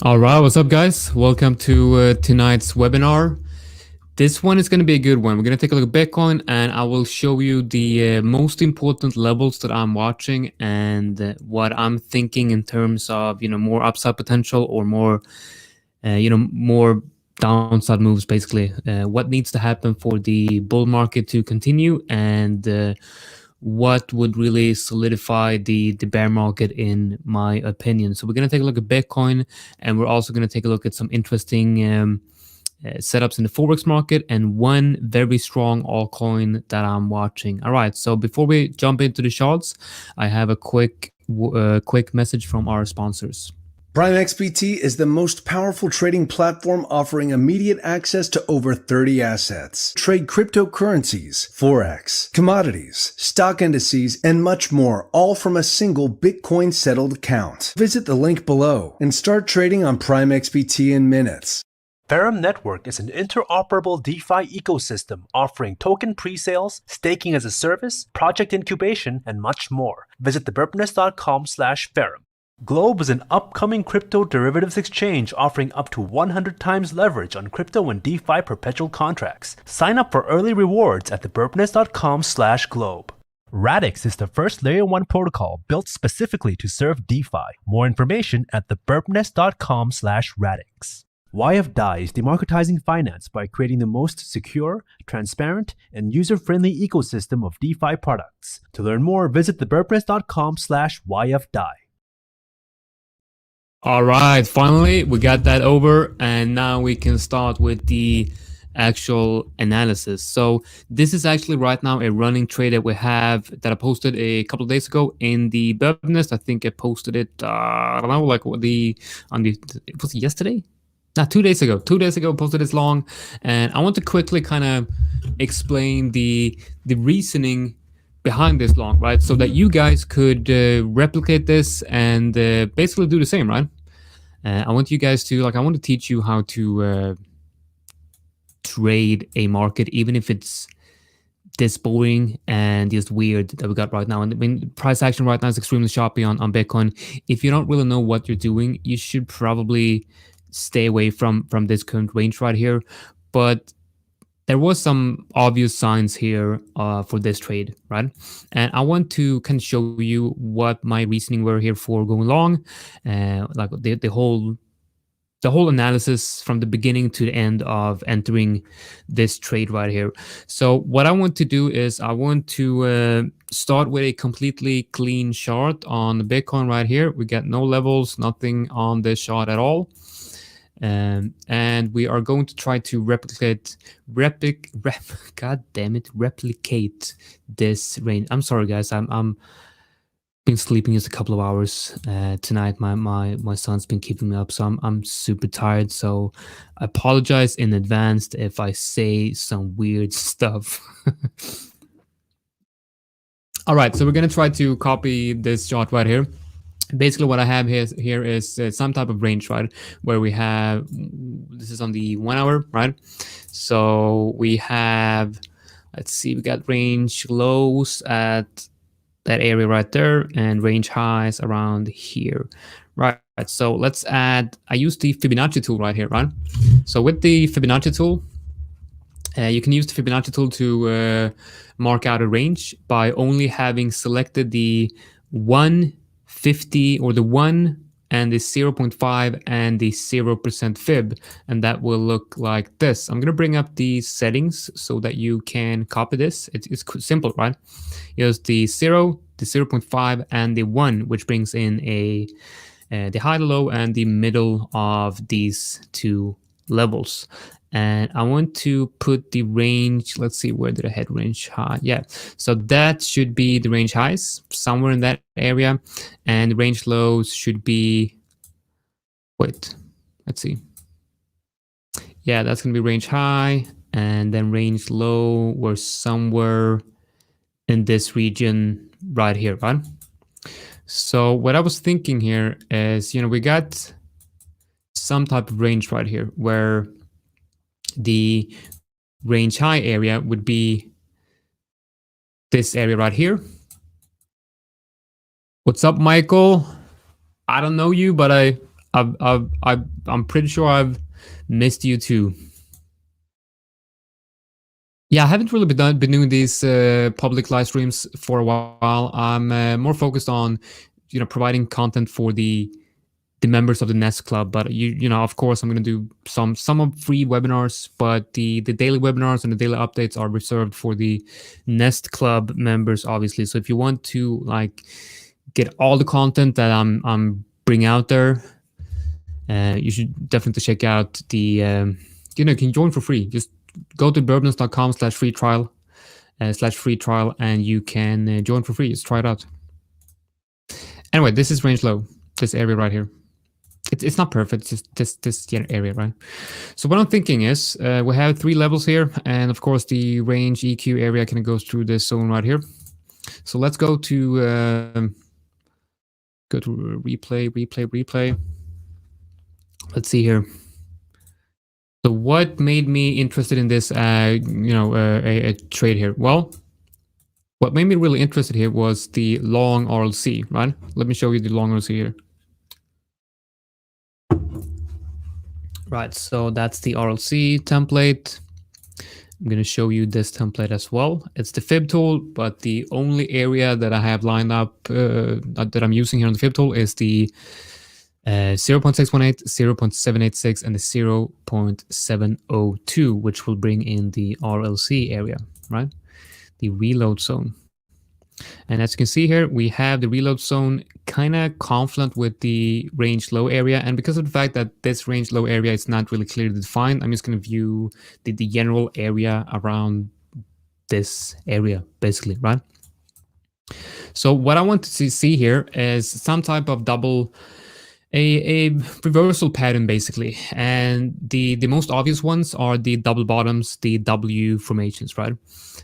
All right, what's up, guys? Welcome to tonight's webinar. This one is going to be a good one. We're going to take a look at Bitcoin, and I will show you the most important levels that I'm watching and what I'm thinking in terms of, more upside potential or more, more downside moves, basically. What needs to happen for the bull market to continue, and what would really solidify the bear market, in my opinion. So we're going to take a look at Bitcoin, and we're also going to take a look at some interesting setups in the Forex market and one very strong altcoin that I'm watching. All right, so before we jump into the charts, I have a quick message from our sponsors. PrimeXBT is the most powerful trading platform offering immediate access to over 30 assets. Trade cryptocurrencies, Forex, commodities, stock indices, and much more, all from a single Bitcoin settled account. Visit the link below and start trading on PrimeXBT in minutes. Ferrum Network is an interoperable DeFi ecosystem offering token pre-sales, staking as a service, project incubation, and much more. Visit thebirbnest.com/Ferrum. Globe is an upcoming crypto derivatives exchange offering up to 100 times leverage on crypto and DeFi perpetual contracts. Sign up for early rewards at thebirbnest.com/Globe. Radix is the first Layer 1 protocol built specifically to serve DeFi. More information at thebirbnest.com/Radix. YFDAI is democratizing finance by creating the most secure, transparent, and user-friendly ecosystem of DeFi products. To learn more, visit thebirbnest.com/YFDAI. All right, finally, we got that over, and now we can start with the actual analysis. So this is actually right now a running trade that we have that I posted a couple of days ago in the Birb Nest. I think I posted it, I don't know, like was it yesterday? Not 2 days ago. 2 days ago, posted this long, and I want to quickly kind of explain the reasoning behind this long, right? So that you guys could replicate this and basically do the same, right? I want you guys to I want to teach you how to trade a market, even if it's this boring and just weird that we got right now. And I mean, price action right now is extremely choppy on Bitcoin. If you don't really know what you're doing, you should probably stay away from this current range right here. But there was some obvious signs here for this trade, right? And I want to kind of show you what my reasoning were here for going long, like the whole analysis from the beginning to the end of entering this trade right here. So what I want to do is I want to start with a completely clean chart on the Bitcoin right here. We got no levels, nothing on this chart at all. And we are going to try to replicate this range. I'm sorry, guys. I'm been sleeping just a couple of hours tonight. My son's been keeping me up, so I'm super tired. So I apologize in advance if I say some weird stuff. All right, so we're gonna try to copy this chart right here. Basically what I have here is some type of range, right? Where we have, this is on the 1 hour, right? So we have, let's see, we got range lows at that area right there and range highs around here, right? So let's add, I use the Fibonacci tool right here, right? So with the Fibonacci tool, you can use the Fibonacci tool to mark out a range by only having selected the 150 or the 1 and the 0.5 and the 0% fib, and that will look like this. I'm gonna bring up the settings so that you can copy this. It's simple, right? Here's the 0, the 0.5, and the 1, which brings in the high, the low, and the middle of these two levels. And I want to put the range, let's see, where did I head range high? Yeah, so that should be the range highs, somewhere in that area. And the range lows should be, wait, let's see. Yeah, that's gonna be range high. And then range low, we're somewhere in this region right here, right? So what I was thinking here is, we got some type of range right here where the range high area would be this area right here. What's up, Michael? I don't know you, but I I'm pretty sure I've missed you too. Yeah, I haven't really been doing these public live streams for a while. I'm more focused on, providing content for the members of the Nest Club. But of course, I'm going to do some of free webinars, but the daily webinars and the daily updates are reserved for the Nest Club members, obviously. So if you want to like get all the content that I'm bringing out there, you should definitely check out the you can join for free. Just go to birbnest.com/free trial and you can join for free. Just try it out. Anyway, this is range low, this area right here. It's not perfect, it's just this area, right? So what I'm thinking is we have 3 levels here, and of course the range EQ area kind of goes through this zone right here. So let's go to replay. Let's see here. So what made me interested in this, a trade here? Well, what made me really interested here was the long RLC, right? Let me show you the long RLC here. Right, so that's the RLC template. I'm going to show you this template as well. It's the fib tool, but the only area that I have lined up that I'm using here on the fib tool is the 0.618, 0.786, and the 0.702, which will bring in the RLC area, right? The reload zone. And as you can see here, we have the reload zone kind of confluent with the range low area. And because of the fact that this range low area is not really clearly defined, I'm just going to view the general area around this area, basically, right? So what I want to see here is some type of a reversal pattern, basically. And the most obvious ones are the double bottoms, the W formations, right?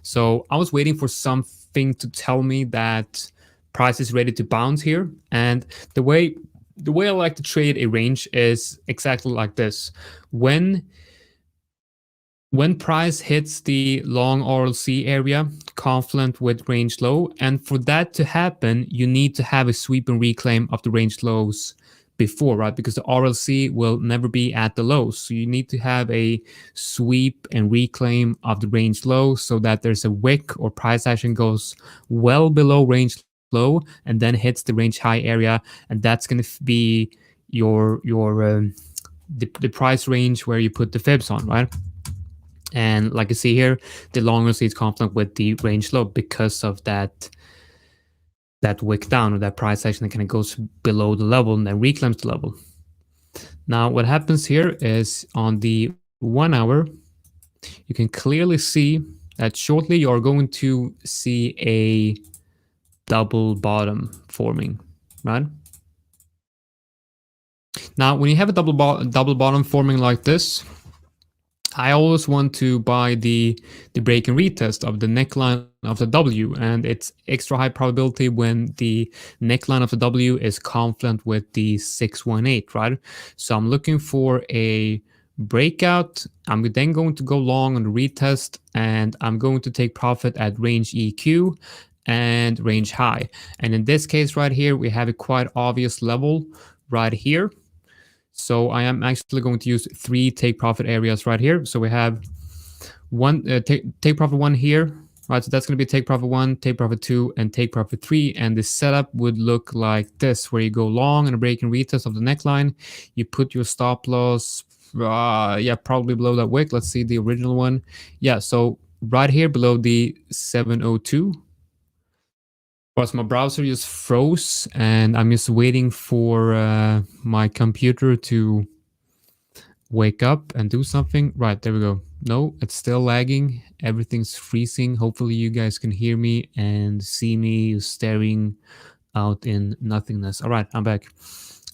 So I was waiting for something to tell me that price is ready to bounce here. And the way I like to trade a range is exactly like this. When price hits the long RLC area, confluent with range low, and for that to happen, you need to have a sweep and reclaim of the range lows before, right? Because the RLC will never be at the lows. So you need to have a sweep and reclaim of the range low so that there's a wick or price action goes well below range low and then hits the range high area. And that's going to be the price range where you put the fibs on, right? And like you see here, the long RLC is confluent with the range low because of that wick down, or that price action that kind of goes below the level and then reclaims the level. Now, what happens here is on the 1 hour, you can clearly see that shortly you're going to see a double bottom forming, right? Now, when you have a double bottom forming like this, I always want to buy the break and retest of the neckline of the W, and it's extra high probability when the neckline of the W is confluent with the 618, right? So I'm looking for a breakout. I'm then going to go long on the retest, and I'm going to take profit at range EQ and range high. And in this case right here, we have a quite obvious level right here. So I am actually going to use 3 take profit areas right here. So we have one take profit 1 here, right? So that's going to be take profit 1, take profit 2, and take profit 3. And the setup would look like this, where you go long and a break and retest of the neckline. You put your stop loss, probably below that wick. Let's see the original one. Yeah, so right here below the 702. Because my browser just froze and I'm just waiting for my computer to wake up and do something. Right, there we go. No, it's still lagging. Everything's freezing. Hopefully you guys can hear me and see me staring out in nothingness. All right, I'm back.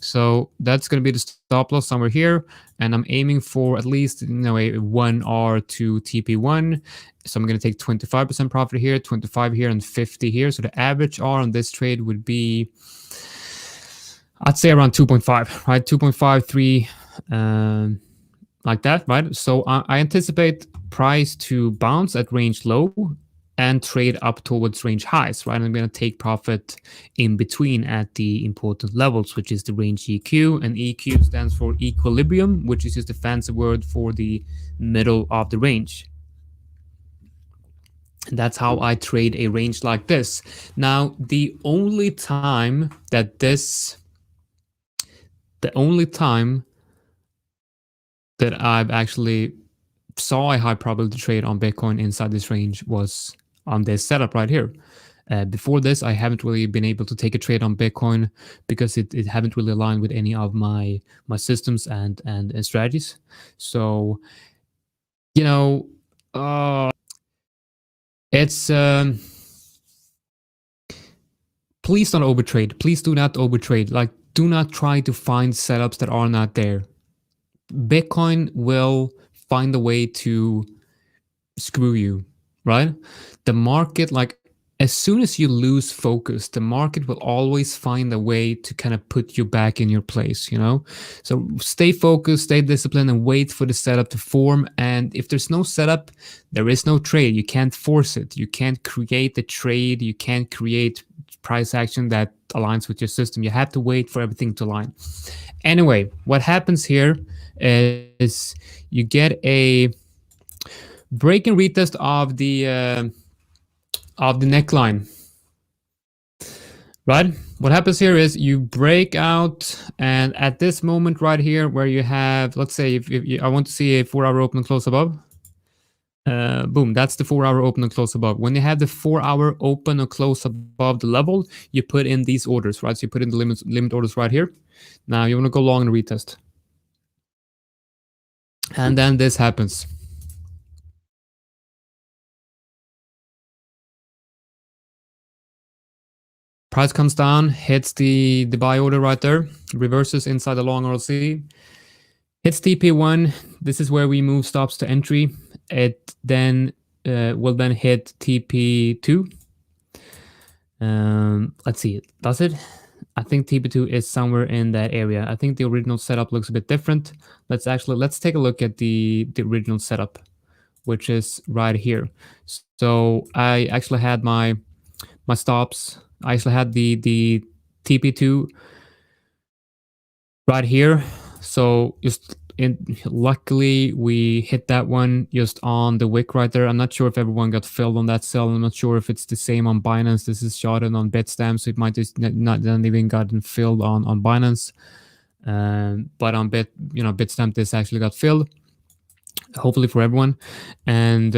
So that's going to be the stop loss somewhere here. And I'm aiming for at least a 1R to TP1. So I'm going to take 25% profit here, 25 here, and 50 here. So the average R on this trade would be, I'd say around 2.5, right? 2.53, like that, right? So I anticipate price to bounce at range low and trade up towards range highs, right? I'm going to take profit in between at the important levels, which is the range EQ, and EQ stands for equilibrium, which is just a fancy word for the middle of the range. And that's how I trade a range like this. Now, the only time that I've actually saw a high probability trade on Bitcoin inside this range was on this setup right here. Before this, I haven't really been able to take a trade on Bitcoin because it haven't really aligned with any of my systems and strategies. So, you know, it's please don't overtrade. Please do not overtrade. Like, do not try to find setups that are not there. Bitcoin will find a way to screw you, right? The market, like, as soon as you lose focus, the market will always find a way to kind of put you back in your place, you know? So stay focused, stay disciplined, and wait for the setup to form. And if there's no setup, there is no trade. You can't force it. You can't create the trade. You can't create price action that aligns with your system. You have to wait for everything to align. Anyway, what happens here is you get a break and retest of the neckline, right? What happens here is you break out, and at this moment right here where you have, let's say if I want to see a 4-hour open and close above, boom, that's the 4-hour open and close above. When you have the 4-hour open or close above the level, you put in these orders, right? So you put in the limit orders right here. Now you want to go long and retest, and then this happens. Price comes down, hits the buy order right there, reverses inside the long RLC, hits TP1. This is where we move stops to entry. It then will then hit TP2. Let's see, does it? I think TP2 is somewhere in that area. I think the original setup looks a bit different. Let's take a look at the original setup, which is right here. So I actually had my stops. I actually had the TP2 right here. So luckily we hit that one just on the wick right there. I'm not sure if everyone got filled on that sell. I'm not sure if it's the same on Binance. This is shot on Bitstamp, so it might just not even gotten filled on Binance. But on Bitstamp, this actually got filled, hopefully for everyone. And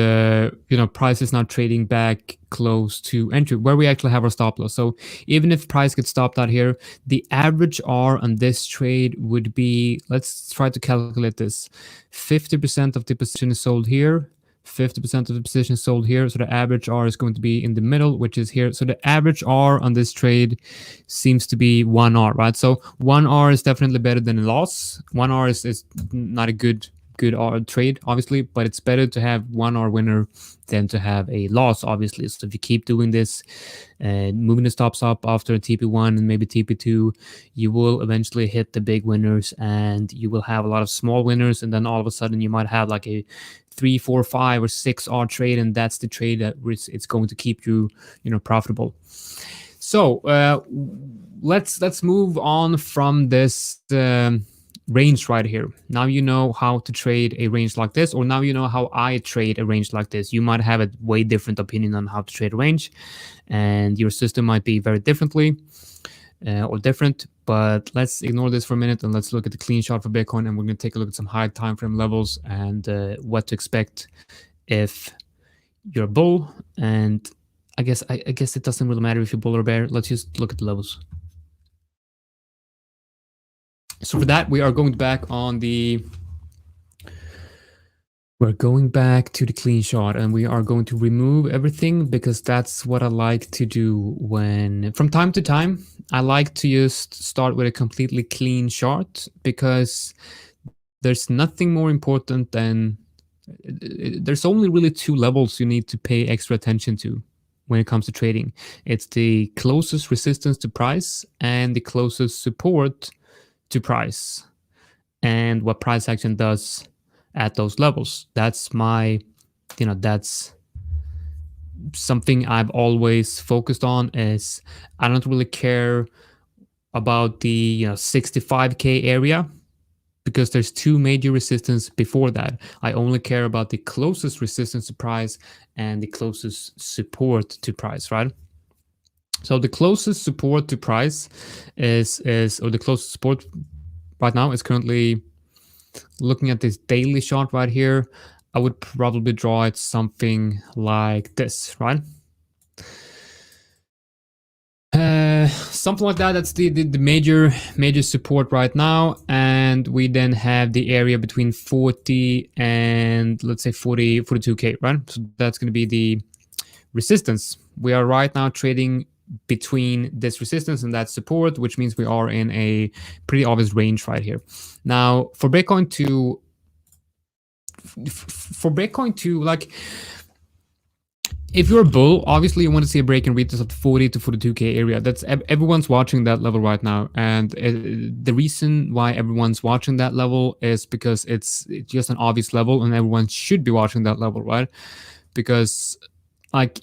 price is now trading back close to entry where we actually have our stop loss. So even if price gets stopped out here, the average R on this trade would be, let's try to calculate this, 50% of the position is sold here, 50% of the position is sold here. So the average R is going to be in the middle, which is here. So the average R on this trade seems to be 1R, right? So 1R is definitely better than a loss. 1R is not a good R trade, obviously, but it's better to have 1R winner than to have a loss, obviously. So if you keep doing this, moving the stops up after TP1 and maybe TP2, you will eventually hit the big winners, and you will have a lot of small winners, and then all of a sudden you might have like a 3, 4, 5, or 6R trade, and that's the trade that it's going to keep you, profitable. So let's move on from this range right here. Now you know how to trade a range like this, or now you know how I trade a range like this. You might have a way different opinion on how to trade a range, and your system might be very differently or different. But let's ignore this for a minute and let's look at the clean chart for Bitcoin, and we're going to take a look at some high time frame levels and what to expect if you're a bull. And I guess it doesn't really matter if you're bull or bear. Let's just look at the levels. So for that, we are going back to the clean chart, and we are going to remove everything, because that's what I like to do from time to time. I like to just start with a completely clean chart, because there's nothing more important than, there's only really 2 levels you need to pay extra attention to when it comes to trading. It's the closest resistance to price and the closest support to price, and what price action does at those levels. That's my, that's something I've always focused on is I don't really care about the 65K area, because there's two major resistance before that. I only care about the closest resistance to price and the closest support to price, right? So the closest support to price is or the closest support right now is currently, looking at this daily chart right here, I would probably draw it something like this, right? Something like that. That's the major support right now, and we then have the area between 40 and let's say 42K, right? So that's going to be the resistance. We are right now trading between this resistance and that support, which means we are in a pretty obvious range right here. Now, for Bitcoin to like, if you're a bull, obviously you want to see a break and retest of the 40 to 42K area. That's everyone's watching that level right now, and the reason why everyone's watching that level is because it's just an obvious level, and everyone should be watching that level, right? Because like,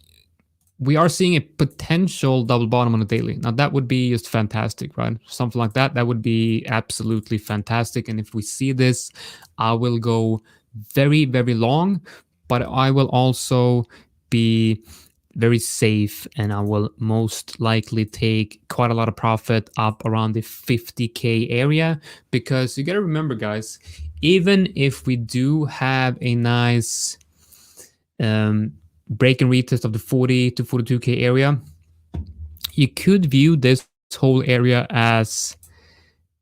we are seeing a potential double bottom on a daily. Now that would be just fantastic, right? Something like that would be absolutely fantastic. And if we see this, I will go very, very long, but I will also be very safe, and I will most likely take quite a lot of profit up around the 50K area, because you got to remember, guys, even if we do have a nice break and retest of the 40 to 42K area, you could view this whole area as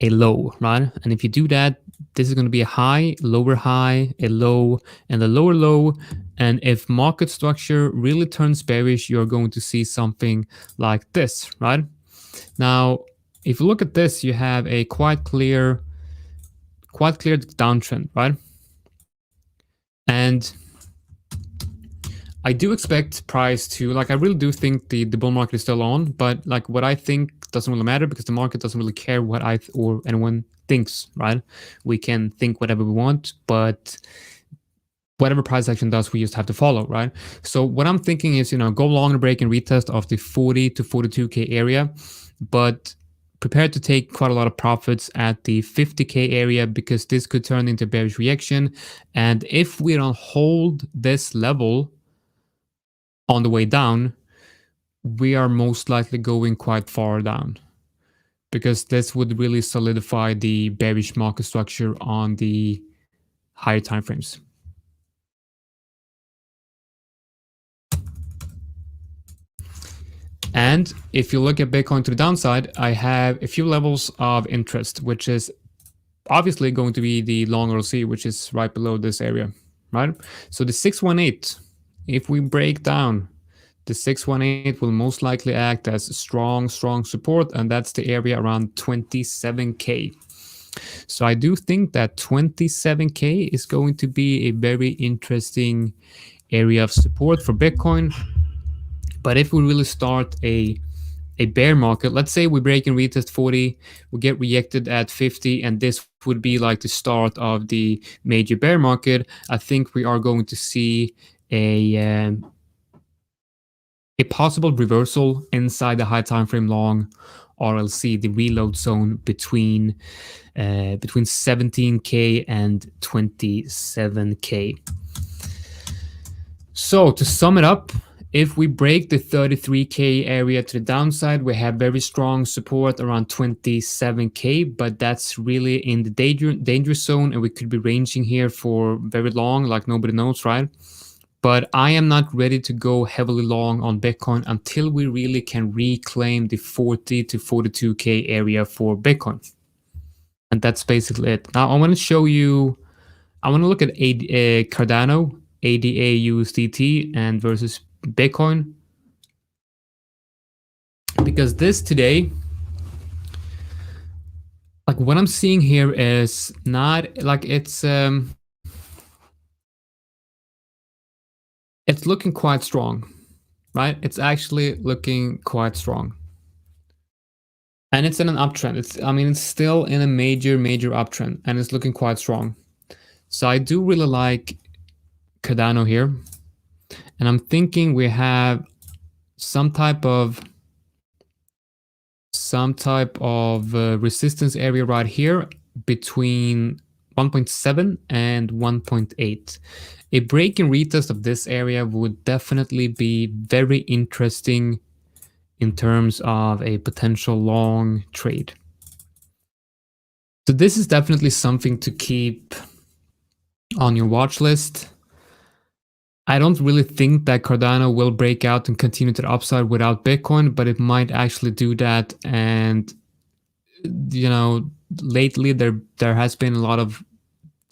a low, right? And if you do that, this is going to be a high, lower high, a low, and a lower low. And if market structure really turns bearish, you're going to see something like this, right? Now, if you look at this, you have a quite clear downtrend, right? And I do expect price to, like, I really do think the bull market is still on, but like, what I think doesn't really matter, because the market doesn't really care what I or anyone thinks, right? We can think whatever we want, but whatever price action does, we just have to follow, right? So what I'm thinking is, go long and break and retest of the 40 to 42K area, but prepared to take quite a lot of profits at the 50K area, because this could turn into bearish reaction. And if we don't hold this level on the way down, we are most likely going quite far down, because this would really solidify the bearish market structure on the higher time frames. And if you look at Bitcoin to the downside, I have a few levels of interest, which is obviously going to be the long RLC, which is right below this area, right? So the 618, if we break down, the 618 will most likely act as strong support, and that's the area around 27K. So I do think that 27K is going to be a very interesting area of support for Bitcoin. But if we really start a bear market, let's say we break and retest 40, we get rejected at 50, and this would be like the start of the major bear market, I think we are going to see a possible reversal inside the high time frame long RLC, the reload zone between 17K and 27K. So to sum it up, if we break the 33K area to the downside, we have very strong support around 27K, but that's really in the danger zone, and we could be ranging here for very long, like nobody knows, right? But I am not ready to go heavily long on Bitcoin until we really can reclaim the 40 to 42K area for Bitcoin. And that's basically it. Now I want to show you, I want to look at Cardano, ADA USDT, and versus Bitcoin, because this today, like, what I'm seeing here is not like it's looking quite strong, right? It's actually looking quite strong, and it's in an uptrend. It's still in a major uptrend, and it's looking quite strong. So I do really like Cardano here. And I'm thinking we have some type of resistance area right here between 1.7 and 1.8. A break and retest of this area would definitely be very interesting in terms of a potential long trade. So this is definitely something to keep on your watch list. I don't really think that Cardano will break out and continue to the upside without Bitcoin, but it might actually do that. And, you know, lately there has been a lot of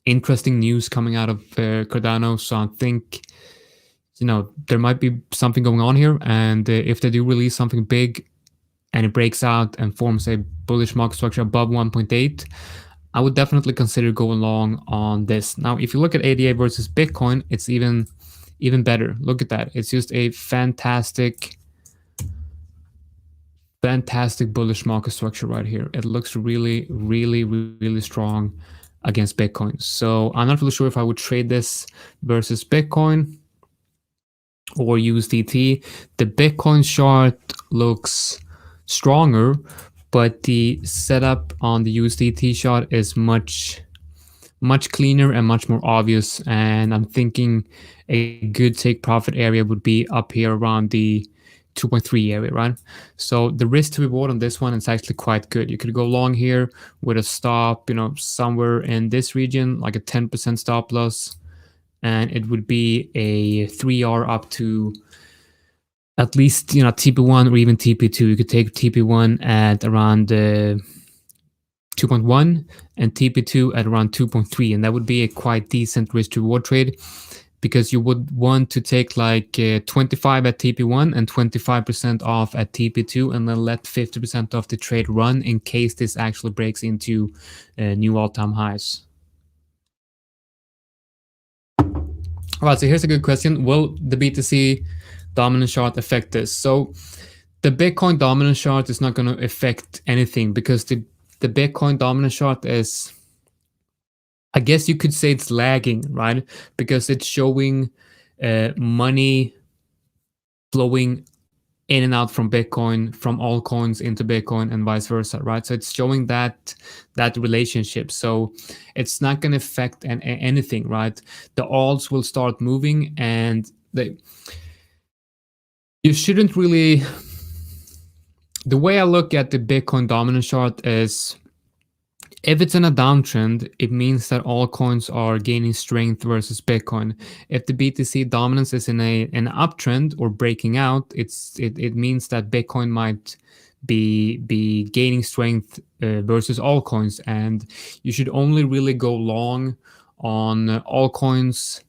interesting news coming out of Cardano. So I think, you know, there might be something going on here. And if they do release something big and it breaks out and forms a bullish market structure above 1.8, I would definitely consider going long on this. Now, if you look at ADA versus Bitcoin, it's even better. Look at that. It's just a fantastic bullish market structure right here. It looks really, really, really strong against Bitcoin. So I'm not really sure if I would trade this versus Bitcoin or USDT. The Bitcoin chart looks stronger, but the setup on the USDT chart is much cleaner and much more obvious. And I'm thinking a good take profit area would be up here around the 2.3 area, right? So the risk to reward on this one is actually quite good. You could go long here with a stop, you know, somewhere in this region, like a 10% stop loss, and it would be a 3R up to at least, you know, TP1 or even TP2. You could take TP1 at around 2.1 and TP2 at around 2.3, and that would be a quite decent risk to reward trade, because you would want to take like 25 at TP1 and 25% off at TP2, and then let 50% of the trade run in case this actually breaks into new all-time highs. All right, so here's a good question. Will the BTC dominance chart affect this? So the Bitcoin dominance chart is not going to affect anything, because the Bitcoin dominance chart is, I guess you could say it's lagging, right? Because it's showing money flowing in and out from Bitcoin, from altcoins into Bitcoin, and vice versa, right? So it's showing that relationship. So it's not going to affect anything, right? The alts will start moving, and you shouldn't really. The way I look at the Bitcoin dominance chart is, if it's in a downtrend, it means that all coins are gaining strength versus Bitcoin. If the BTC dominance is in an uptrend or breaking out, it means that Bitcoin might be gaining strength versus all coins, and you should only really go long on all coins,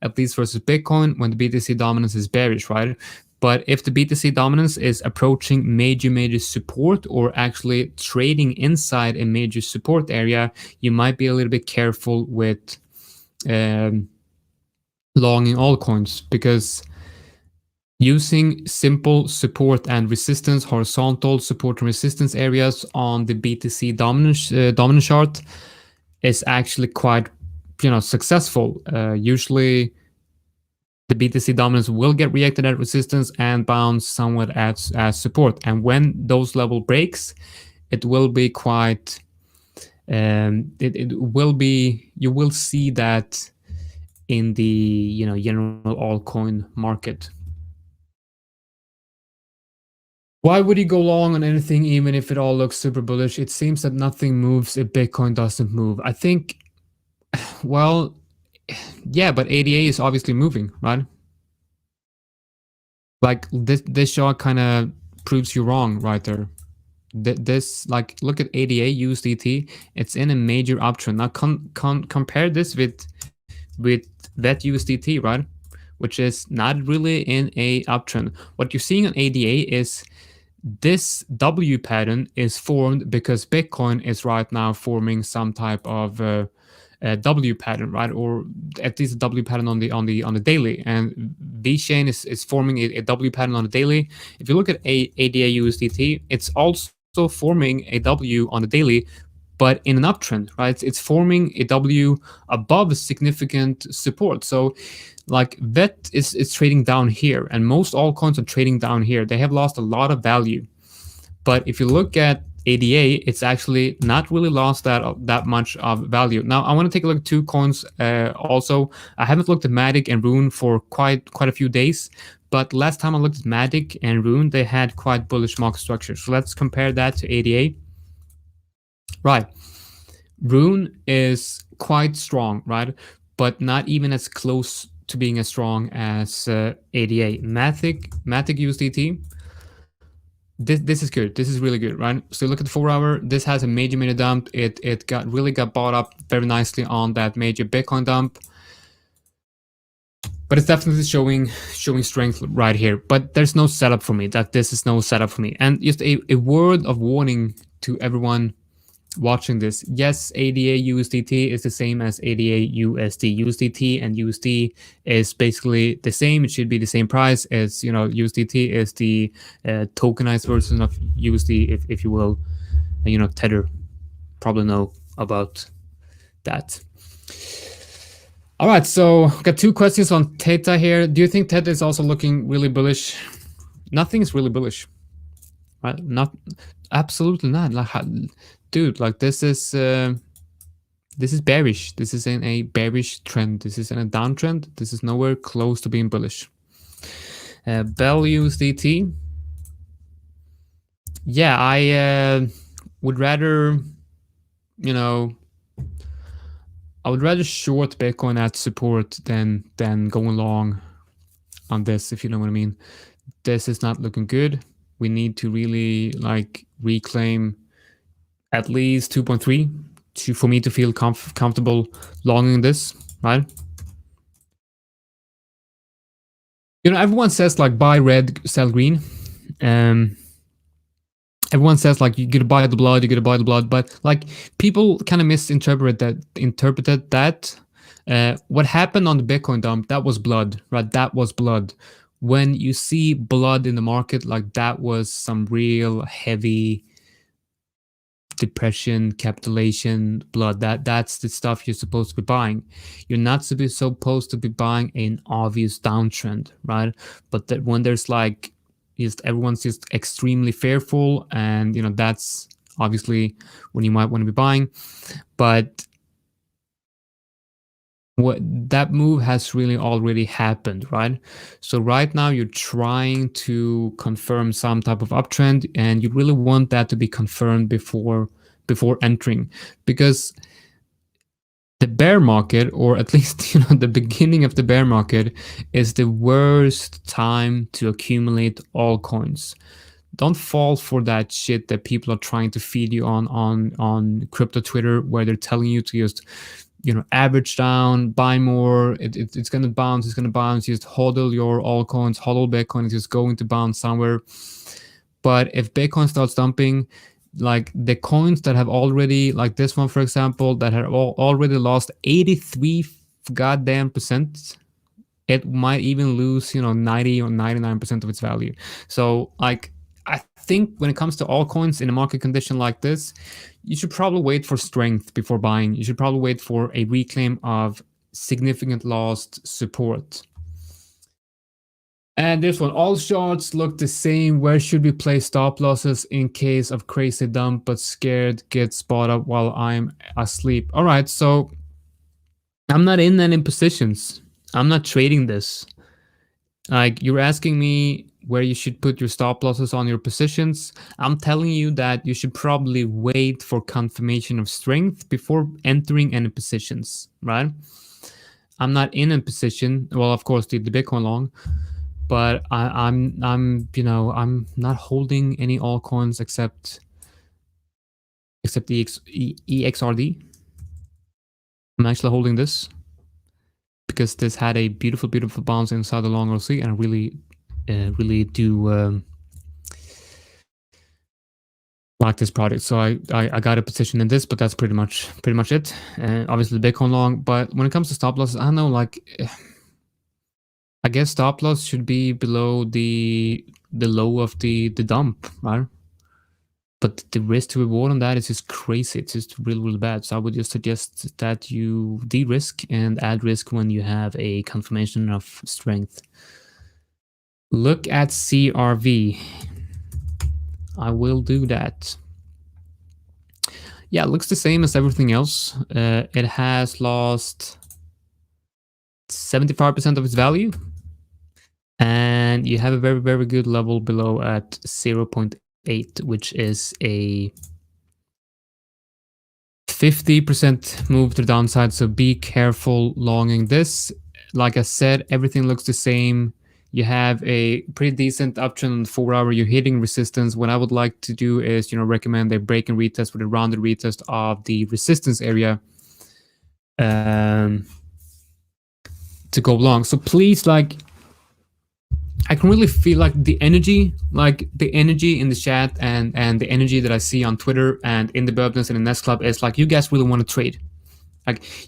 at least versus Bitcoin, when the BTC dominance is bearish, right? But if the BTC dominance is approaching major support, or actually trading inside a major support area, you might be a little bit careful with longing altcoins, because using simple support and resistance, horizontal support and resistance areas on the BTC dominance chart is actually quite, you know, successful. Usually the BTC dominance will get reacted at resistance and bounce somewhat as support. And when those level breaks, it will be quite, it will be, you will see that in the, you know, general altcoin market. Why would you go long on anything even if it all looks super bullish? It seems that nothing moves if Bitcoin doesn't move. I think, well, yeah, but ADA is obviously moving, right? Like this chart kind of proves you wrong right there. This, like, look at ADA USDT. It's in a major uptrend. Now compare this with that USDT, right? Which is not really in a uptrend. What you're seeing on ADA is this W pattern is formed because Bitcoin is right now forming some type of W pattern, right? Or at least a W pattern on the daily. And VeChain is forming a W pattern on the daily. If you look at ADA USDT, it's also forming a W on the daily, but in an uptrend, right? It's forming a W above significant support. So like VET is trading down here, and most altcoins are trading down here. They have lost a lot of value. But if you look at ADA, it's actually not really lost that much of value. Now, I want to take a look at two coins also. I haven't looked at Matic and Rune for quite a few days, but last time I looked at Matic and Rune, they had quite bullish market structure. So let's compare that to ADA. Right. Rune is quite strong, right? But not even as close to being as strong as ADA. Matic USDT. This is good. This is really good, right? So look at the 4 hour. This has a major dump. It really got bought up very nicely on that major Bitcoin dump. But it's definitely showing strength right here. But there's no setup for me. This is no setup for me. And just a word of warning to everyone watching this. Yes, ADA USDT is the same as ADA USD. USDT and USD is basically the same. It should be the same price as, USDT is the tokenized version of USD, if you will. Tether probably know about that. All right, so got 2 questions on Theta here. Do you think Theta is also looking really bullish? Nothing is really bullish, right? Absolutely not. Dude, like this is bearish. This is in a bearish trend. This is in a downtrend. This is nowhere close to being bullish. Bell USDT. Yeah, I would rather, I would rather short Bitcoin at support than going long on this, if you know what I mean. This is not looking good. We need to really reclaim at least 2.3 for me to feel comfortable longing this, right? Everyone says buy red, sell green. Everyone says you gotta buy the blood, but people kind of interpreted that. What happened on the Bitcoin dump, that was blood, right? That was blood. When you see blood in the market, that was some real heavy depression, capitulation, blood. That's the stuff you're supposed to be buying. You're not supposed to be buying an obvious downtrend, right? But that when there's everyone's just extremely fearful, and that's obviously when you might want to be buying. But that move has really already happened, right? So right now you're trying to confirm some type of uptrend, and you really want that to be confirmed before entering, because the bear market, or at least the beginning of the bear market, is the worst time to accumulate altcoins. Don't fall for that shit that people are trying to feed you on crypto Twitter, where they're telling you to just average down, buy more, it's gonna bounce, just hodl your altcoins, hodl Bitcoin, it's just going to bounce somewhere. But if Bitcoin starts dumping, the coins that have already, this one for example, that have already lost 83 goddamn %, it might even lose 90 or 99% of its value. So I think when it comes to altcoins in a market condition like this, you should probably wait for strength before buying. You should probably wait for a reclaim of significant lost support. And this one, all shorts look the same. Where should we place stop losses in case of crazy dump, but scared get spot up while I'm asleep? All right, so I'm not in any positions. I'm not trading this. You're asking me where you should put your stop losses on your positions. I'm telling you that you should probably wait for confirmation of strength before entering any positions, right? I'm not in a position. Well, of course, the Bitcoin long, but I'm not holding any altcoins except EXRD. I'm actually holding this because this had a beautiful bounce inside the long RC, and I really do like this product. So I got a position in this, but that's pretty much it. Obviously the Bitcoin long, but when it comes to stop losses, I don't know, I guess stop loss should be below the low of the dump, right? but the risk to reward on that is just crazy. It's just really, really bad. So I would just suggest that you de-risk and add risk when you have a confirmation of strength. Look at CRV. I will do that. Yeah, it looks the same as everything else. It has lost 75% of its value. And you have a very, very good level below at 0.8, which is a 50% move to the downside. So be careful longing this. Like I said, everything looks the same. You have a pretty decent uptrend on the 4 hour. You're hitting resistance. What I would like to do is, recommend a break and retest with a rounded retest of the resistance area to go long. So please, I can really feel the energy in the chat and the energy that I see on Twitter and in the Burbness and the Nest Club is you guys really want to trade.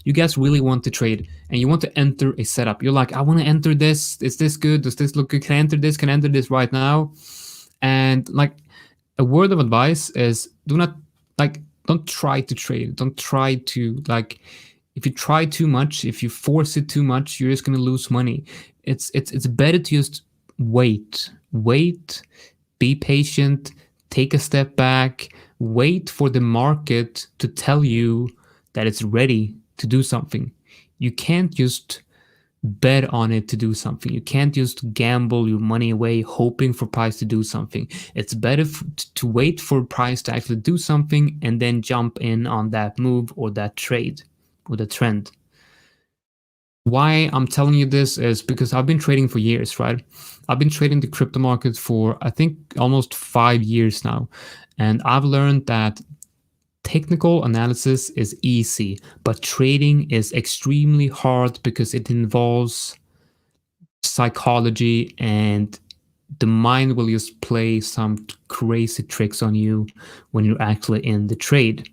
You guys really want to trade and you want to enter a setup. You're I want to enter this. Is this good? Does this look good? Can I enter this? Can I enter this right now? And a word of advice is don't try to trade. Don't try to if you try too much, if you force it too much, you're just going to lose money. It's better to just wait, be patient, take a step back, wait for the market to tell you that it's ready to do something. You can't just bet on it to do something. You can't just gamble your money away hoping for price to do something. It's better to wait for price to actually do something and then jump in on that move or that trade or the trend. Why I'm telling you this is because I've been trading for years, right? I've been trading the crypto market for, I think, almost 5 years now. And I've learned that technical analysis is easy, but trading is extremely hard because it involves psychology and the mind will just play some crazy tricks on you when you're actually in the trade.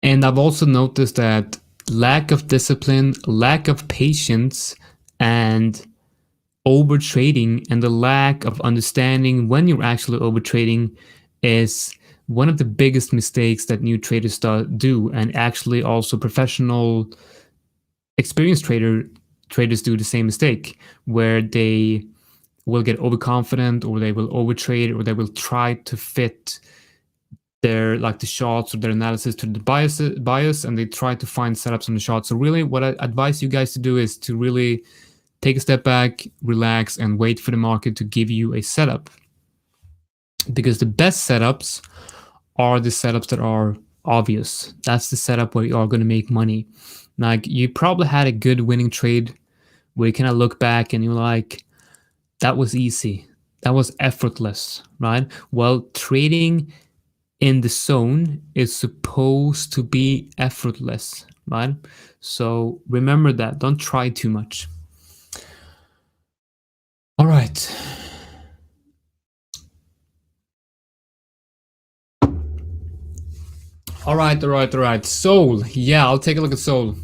And I've also noticed that lack of discipline, lack of patience, and over trading and the lack of understanding when you're actually over trading is one of the biggest mistakes that new traders do, and actually also professional experienced traders do the same mistake, where they will get overconfident or they will overtrade or they will try to fit their the shots or their analysis to the bias and they try to find setups on the shots. So really what I advise you guys to do is to really take a step back, relax, and wait for the market to give you a setup. Because the best setups are the setups that are obvious. That's the setup where you are going to make money. You probably had a good winning trade where you kind of look back and you're that was easy. That was effortless, right? Well, trading in the zone is supposed to be effortless, right? So remember that. Don't try too much. All right. All right. Soul. Yeah, I'll take a look at Soul.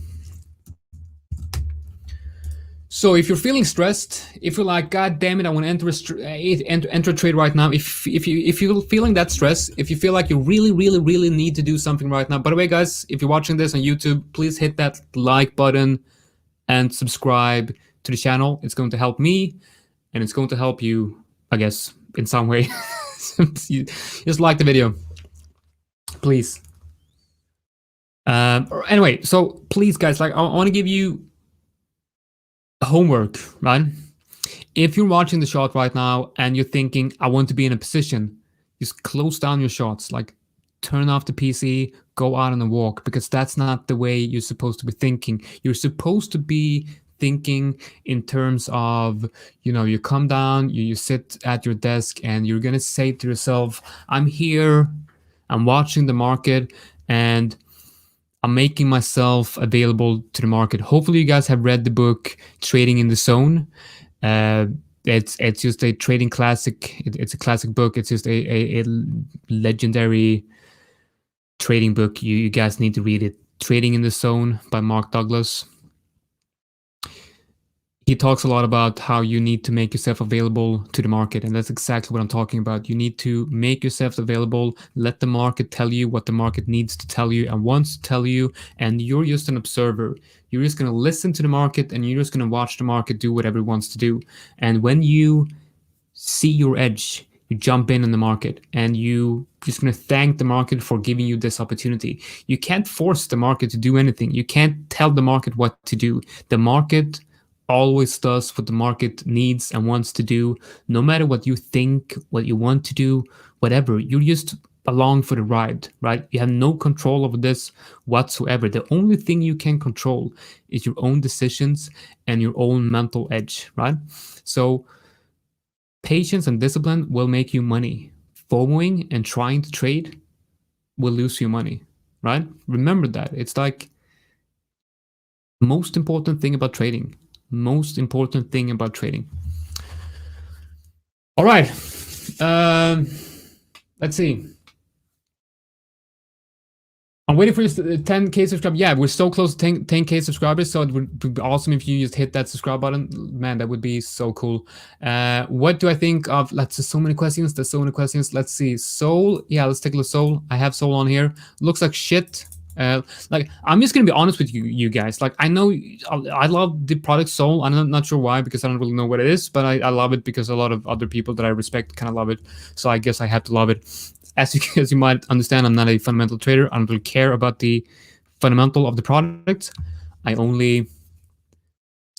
So if you're feeling stressed, if you're God damn it, I want to enter a trade right now. If you're feeling that stress, if you feel like you really need to do something right now. By the way, guys, if you're watching this on YouTube, please hit that like button and subscribe to the channel. It's going to help me, and it's going to help you, I guess, in some way. Just like the video, please. Anyway, so please, guys, I want to give you homework, right? If you're watching the shot right now and you're thinking, I want to be in a position, just close down your shots, turn off the PC, go out on a walk, because that's not the way you're supposed to be thinking. You're supposed to be thinking in terms of, you come down, you sit at your desk, and you're going to say to yourself, I'm here, I'm watching the market, and I'm making myself available to the market. Hopefully you guys have read the book Trading in the Zone. It's just a trading classic. It's a classic book. It's just a legendary trading book. You guys need to read it. Trading in the Zone by Mark Douglas. he talks a lot about how you need to make yourself available to the market, and that's exactly what I'm talking about. You need to make yourself available, let the market tell you what the market needs to tell you and wants to tell you, and you're just an observer. You're just going to listen to the market, and you're just going to watch the market do whatever it wants to do. And when you see your edge, you jump in the market, and you just going to thank the market for giving you this opportunity. You can't force the market to do anything. You can't tell the market what to do. The market always does what the market needs and wants to do, no matter what you think, what you want to do, whatever. You're just along for the ride, right? You have no control over this whatsoever. The only thing you can control is your own decisions and your own mental edge, right? So patience and discipline will make you money. FOMOing and trying to trade will lose you money, right? Remember that. It's like most important thing about trading. Most important thing about trading. All right. Let's see. I'm waiting for 10K subscribers. Yeah, we're so close to 10K subscribers, so it would be awesome if you just hit that subscribe button. Man, that would be so cool. What do I think of? There's so many questions. There's so many questions. Let's see. Soul. Yeah, let's take a look. Soul. I have Soul on here. Looks like shit. Like, I'm just gonna be honest with you guys. Like, I know I love the product Soul. I'm not sure why, because I don't really know what it is, but I love it because a lot of other people that I respect kind of love it. So I guess I have to love it. As you might understand, I'm not a fundamental trader. I don't really care about the fundamental of the product. I only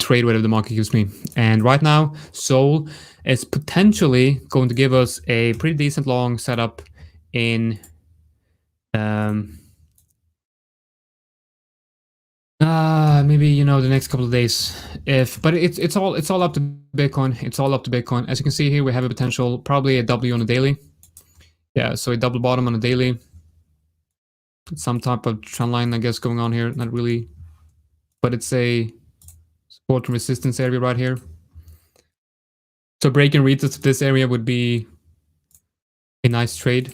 trade whatever the market gives me. And right now, Soul is potentially going to give us a pretty decent long setup in maybe the next couple of days. But it's all up to Bitcoin. It's all up to Bitcoin. As you can see here, we have a potential, probably a W on a daily. Yeah, so a double bottom on a daily. Some type of trend line, I guess, going on here. Not really, but it's a support and resistance area right here. So break and retest of this area would be a nice trade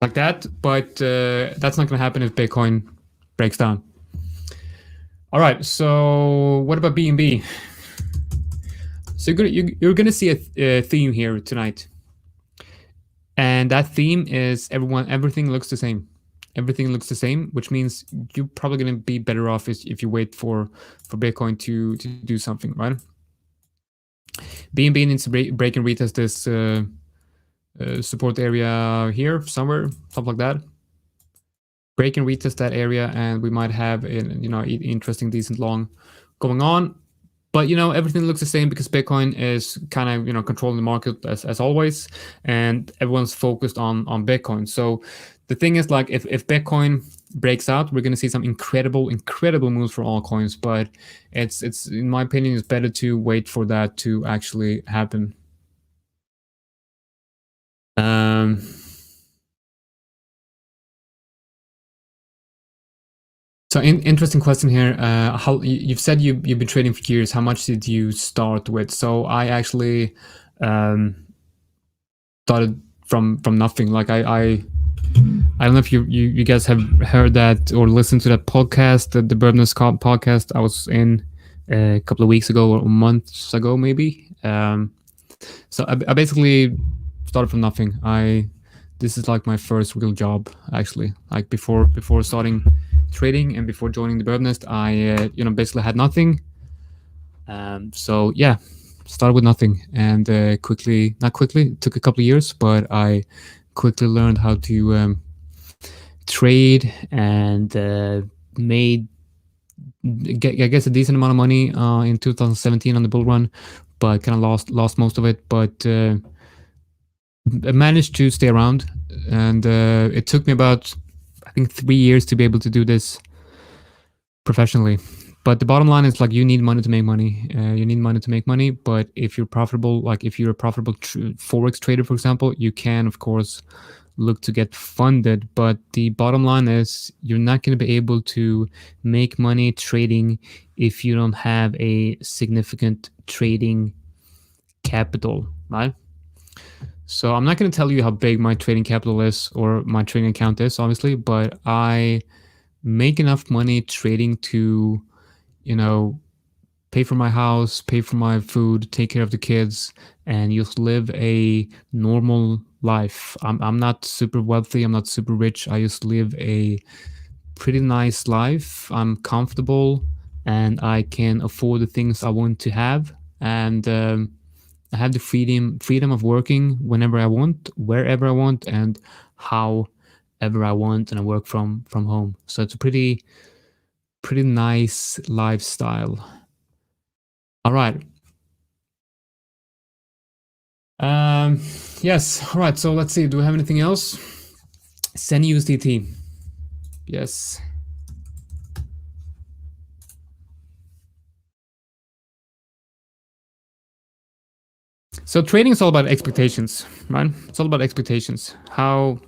like that, but that's not going to happen if Bitcoin breaks down. All right, so what about BNB? So you're gonna see a theme here tonight. And that theme is everything looks the same. Everything looks the same, which means you're probably going to be better off if you wait for Bitcoin to do something, right? BNB needs to break and retest this support area here somewhere, something like that. Break and retest that area, and we might have an interesting, decent long going on. But everything looks the same because Bitcoin is kind of controlling the market as always, and everyone's focused on Bitcoin. So the thing is, like, if Bitcoin breaks out, we're going to see some incredible moves for altcoins. But it's in my opinion, it's better to wait for that to actually happen. So interesting question here. How you've said you've been trading for years. How much did you start with? So I actually started from nothing. Like I don't know if you guys have heard that or listened to that podcast, the Birb podcast I was in a couple of weeks ago or months ago maybe. So I basically started from nothing. This is like my first real job actually. Like before starting trading and before joining the Birb Nest, I basically had nothing. So yeah, started with nothing, and not quickly, it took a couple of years, but I quickly learned how to trade and made, I guess, a decent amount of money in 2017 on the bull run, but kind of lost most of it. But I managed to stay around, and it took me about, I think, 3 years to be able to do this professionally. But the bottom line is, like, you need money to make money. You need money to make money. But if you're profitable, like if you're a profitable Forex trader, for example, you can, of course, look to get funded. But the bottom line is you're not going to be able to make money trading if you don't have a significant trading capital, right? So I'm not going to tell you how big my trading capital is or my trading account is, obviously, but I make enough money trading to, pay for my house, pay for my food, take care of the kids, and just live a normal life. I'm not super wealthy, I'm not super rich. I just live a pretty nice life. I'm comfortable, and I can afford the things I want to have. And I have the freedom of working whenever I want, wherever I want, and however I want, and I work from home. So it's a pretty nice lifestyle. All right. Yes. All right. So let's see. Do we have anything else? Send USDT. Yes. So trading is all about expectations, right? It's all about expectations. How,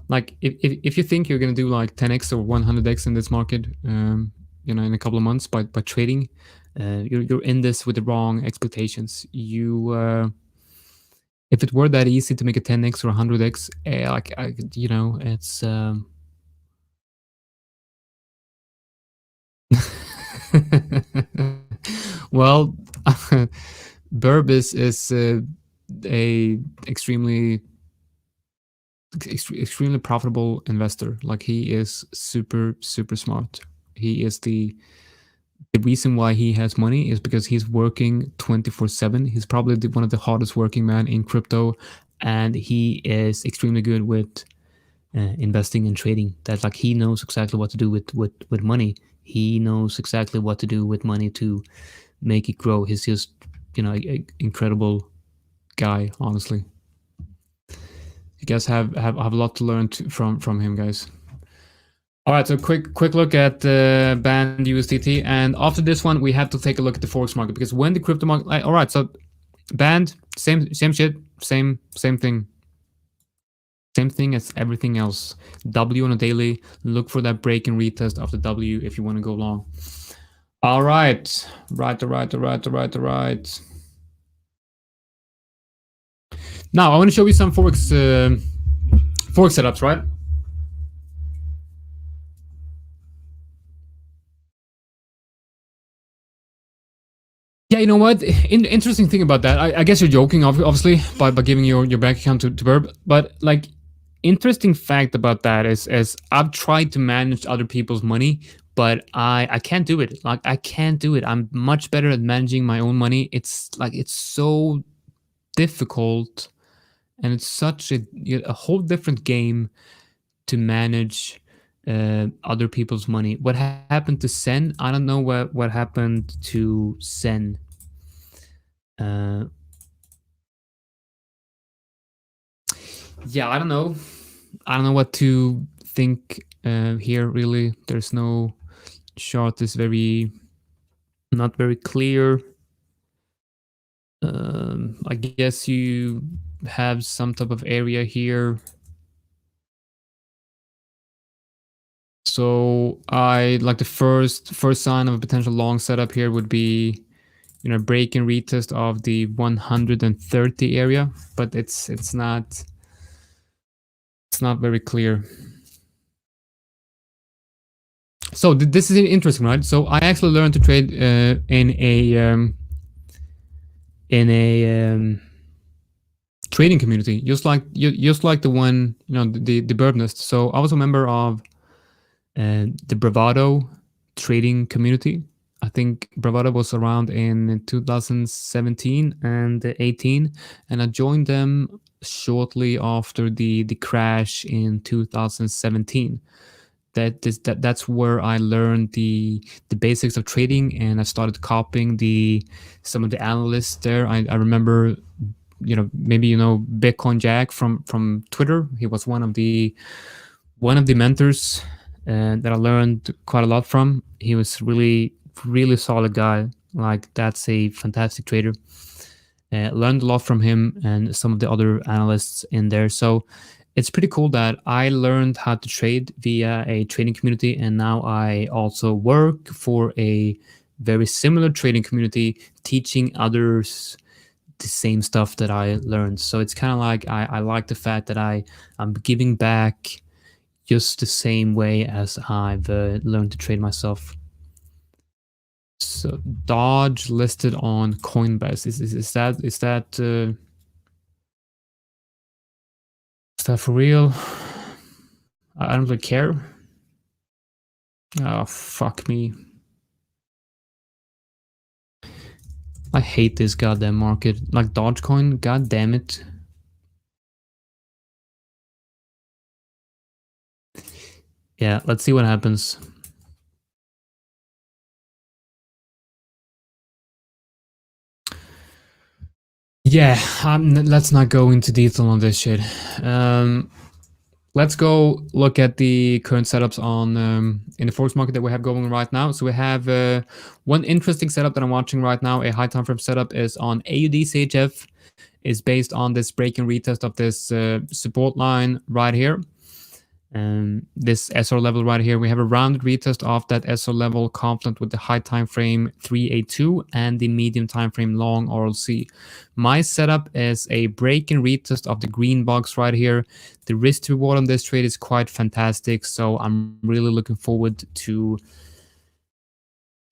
like, if you think you're gonna do like 10x or 100x in this market, you know, in a couple of months by trading, you're in this with the wrong expectations. You, if it were that easy to make a 10x or 100x, like, you know, it's well, Birb is a extremely profitable investor. Like, he is super smart. He is the reason why he has money is because he's working 24/7. He's probably one of the hardest working man in crypto, and he is extremely good with investing and trading. That, like, he knows exactly what to do with money. He knows exactly what to do with money to make it grow. He's just, you know, a incredible guy, honestly. You guys have a lot to learn from him, guys. All right, so quick look at banned USDT, and after this one, we have to take a look at the Forex market, because when the crypto market, all right, so banned, same shit, same thing. Same thing as everything else. W on a daily. Look for that break and retest of the W if you want to go long. All right. Right. Now I want to show you some Forex setups, right? Yeah, you know what? Interesting thing about that. I guess you're joking, obviously, by giving your bank account to Birb, but like, interesting fact about that is I've tried to manage other people's money, but I can't do it. Like, I can't do it. I'm much better at managing my own money. It's like, it's so difficult, and it's such a whole different game to manage other people's money. What happened to Sen? I don't know what happened to Sen. Yeah, I don't know. I don't know what to think here, really. There's no chart is not very clear. I guess you have some type of area here. So I like the first sign of a potential long setup here would be, you know, break and retest of the 130 area, but it's not very clear. So this is interesting, right? So I actually learned to trade in a trading community, just like the one, you know, the Birb Nest. So I was a member of the Bravado trading community. I think Bravado was around in 2017 and 18, and I joined them shortly after the crash in 2017. That's where I learned the basics of trading, and I started copying some of the analysts there. I remember, you know, maybe you know Bitcoin Jack from Twitter. He was one of the mentors that I learned quite a lot from. He was really solid guy. Like, that's a fantastic trader. Learned a lot from him and some of the other analysts in there. So it's pretty cool that I learned how to trade via a trading community, and now I also work for a very similar trading community, teaching others the same stuff that I learned. So it's kind of like, I like the fact that I'm giving back just the same way as I've learned to trade myself. So Dodge listed on Coinbase. Is that for real? I don't really care. Oh, fuck me. I hate this goddamn market. Like Dogecoin, god damn it. Yeah, let's see what happens. Yeah, let's not go into detail on this shit. Let's go look at the current setups on in the Forex market that we have going right now. So we have one interesting setup that I'm watching right now. A high time frame setup is on AUD CHF. Is based on this break and retest of this support line right here. This SR level right here, we have a rounded retest of that SR level confluent with the high time frame 382 and the medium time frame long RLC. My setup is a break and retest of the green box right here. The risk to reward on this trade is quite fantastic, so I'm really looking forward to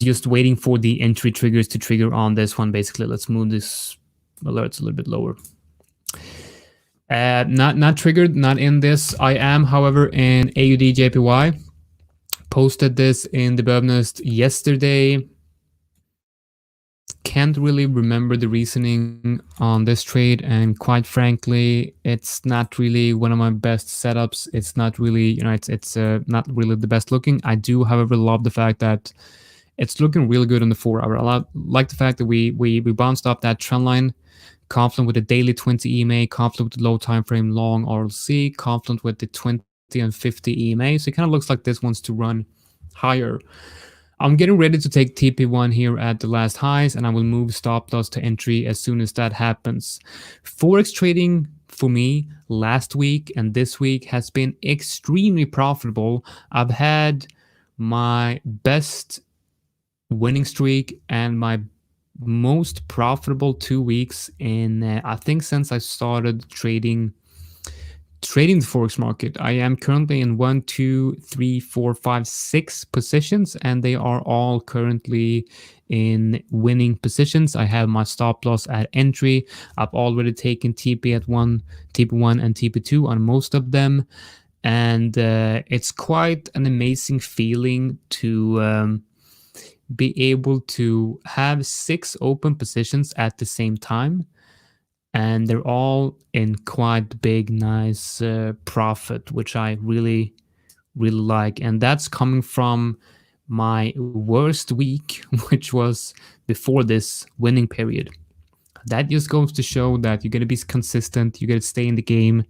just waiting for the entry triggers to trigger on this one. Basically, let's move this alerts a little bit lower. Not triggered, not in this. I am, however, in AUD JPY. Posted this in the Birb Nest yesterday. Can't really remember the reasoning on this trade, and quite frankly, it's not really one of my best setups. It's not really, it's not really the best looking. I do, however, love the fact that it's looking really good on the 4 hour. I like the fact that we bounced up that trend line. Confluent with the daily 20 EMA, confluent with the low time frame long RLC, confluent with the 20 and 50 EMA. So it kind of looks like this wants to run higher. I'm getting ready to take TP1 here at the last highs, and I will move stop loss to entry as soon as that happens. Forex trading for me last week and this week has been extremely profitable. I've had my best winning streak and my most profitable 2 weeks in I think since I started trading the Forex market. I am currently in 1, 2, 3, 4, 5, 6 positions, and they are all currently in winning positions. I have my stop loss at entry. I've already taken TP at TP1 and TP2 on most of them, and it's quite an amazing feeling to be able to have 6 open positions at the same time, and they're all in quite big, nice profit, which I really like. And that's coming from my worst week, which was before this winning period. That just goes to show that you got to be consistent, you got to stay in the game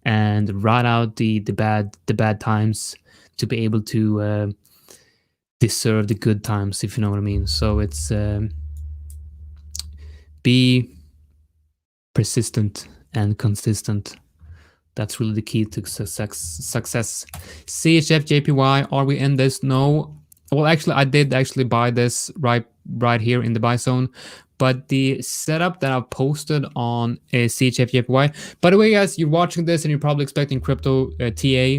and ride out the bad times to be able to deserve the good times, if you know what I mean. So it's be persistent and consistent. That's really the key to success. CHF JPY, are we in this? No. Well, actually, I did actually buy this right here in the buy zone, but the setup that I've posted on a CHF JPY. By the way, guys, you're watching this and you're probably expecting crypto TA.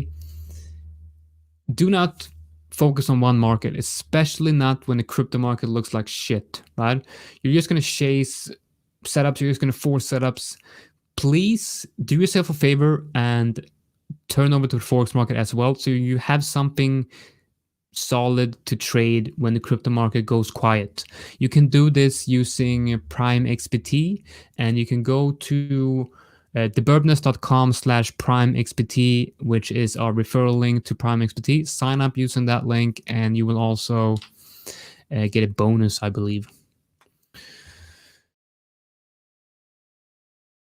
Do not focus on one market, especially not when the crypto market looks like shit, right? You're just going to chase setups, you're just going to force setups. Please do yourself a favor and turn over to the Forex market as well, so you have something solid to trade when the crypto market goes quiet. You can do this using Prime XBT, and you can go to thebirbnest.com/PrimeXBT, which is our referral link to Prime XBT. Sign up using that link, and you will also get a bonus, I believe.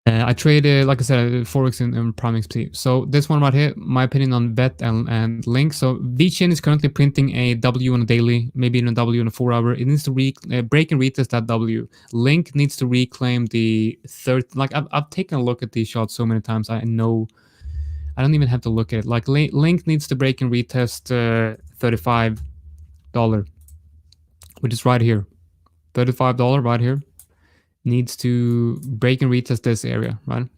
I trade, like I said, Forex in Prime XP. So this one right here, my opinion on VET and Link. So VChain is currently printing a W on a daily, maybe in a W on a 4 hour. It needs to break and retest that W. Link needs to reclaim the third. Like I've taken a look at these shots so many times. I know I don't even have to look at it. Like Link needs to break and retest $35, which is right here. $35 right here. Needs to break and retest this area, right?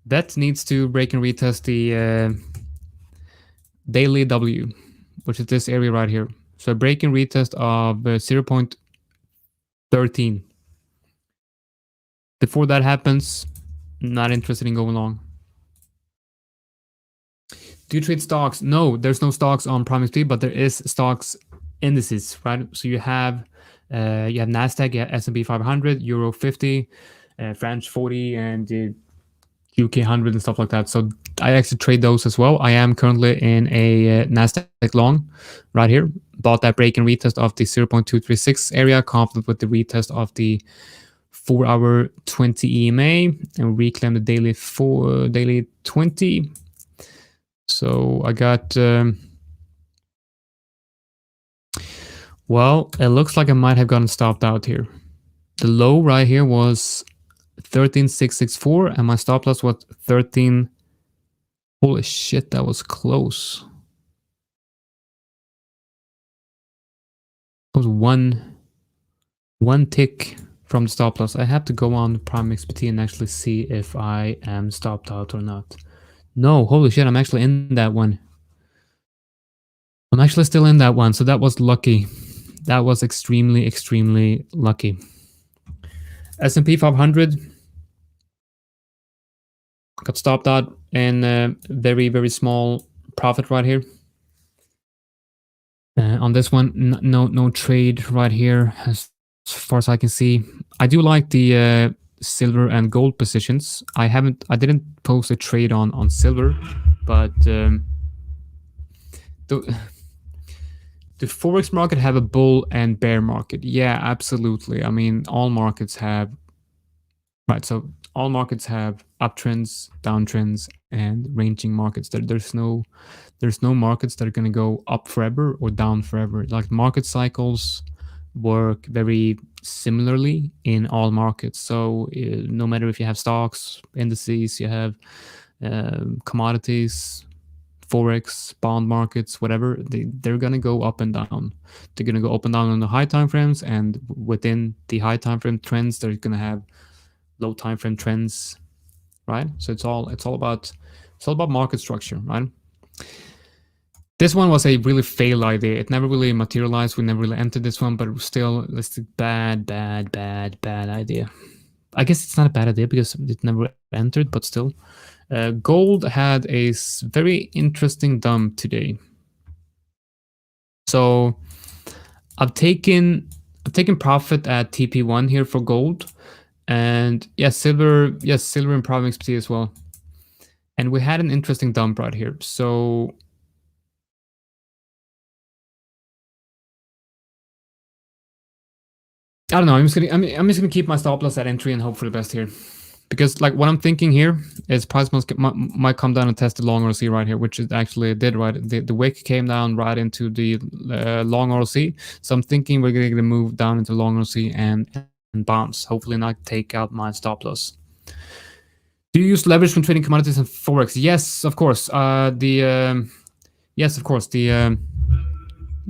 That needs to break and retest the daily W, which is this area right here. So a break-in retest of 0.13. Before that happens, not interested in going long. Do you trade stocks? No, there's no stocks on PrimeXP, but there is stocks indices, right? So you have Nasdaq, you have S&P 500, Euro 50, French 40, and UK 100 and stuff like that. So I actually trade those as well. I am currently in a Nasdaq long right here. Bought that break and retest of the 0.236 area, confident with the retest of the 4-hour 20 EMA, and reclaim the daily 20. So I got, well, it looks like I might have gotten stopped out here. The low right here was 13,664 and my stop loss was 13. Holy shit, that was close. It was one tick from the stop loss. I have to go on PrimeXP and actually see if I am stopped out or not. No, holy shit, I'm actually in that one. I'm actually still in that one, so that was lucky. That was extremely, extremely lucky. S&P 500 got stopped out in a very, very small profit right here. On this one, no trade right here as far as I can see. I do like the silver and gold positions. I didn't post a trade on silver, but the Forex market have a bull and bear market. Yeah, absolutely. I mean, all markets have, right? So all markets have uptrends, downtrends, and ranging markets. There's no markets that are going to go up forever or down forever. Like market cycles work very similarly in all markets. So no matter if you have stocks, indices, you have commodities, Forex, bond markets, whatever, they're going to go up and down. They're going to go up and down on the high time frames, and within the high time frame trends, they're going to have low time frame trends, right? So it's all about market structure, right? This one was a really failed idea. It never really materialized. We never really entered this one, but still, it's a bad idea. I guess it's not a bad idea because it never entered, but still. Gold had a very interesting dump today. So I've taken profit at TP1 here for gold, and silver and PrimeXP as well. And we had an interesting dump right here. So I don't know. I'm just gonna keep my stop loss at entry and hope for the best here. Because like what I'm thinking here is price might come down and test the long RC right here, which it actually did, right? The wick came down right into the long RC. So I'm thinking we're going to move down into long RC and bounce. Hopefully not take out my stop loss. Do you use leverage when trading commodities and Forex? Yes, of course. Yes, of course.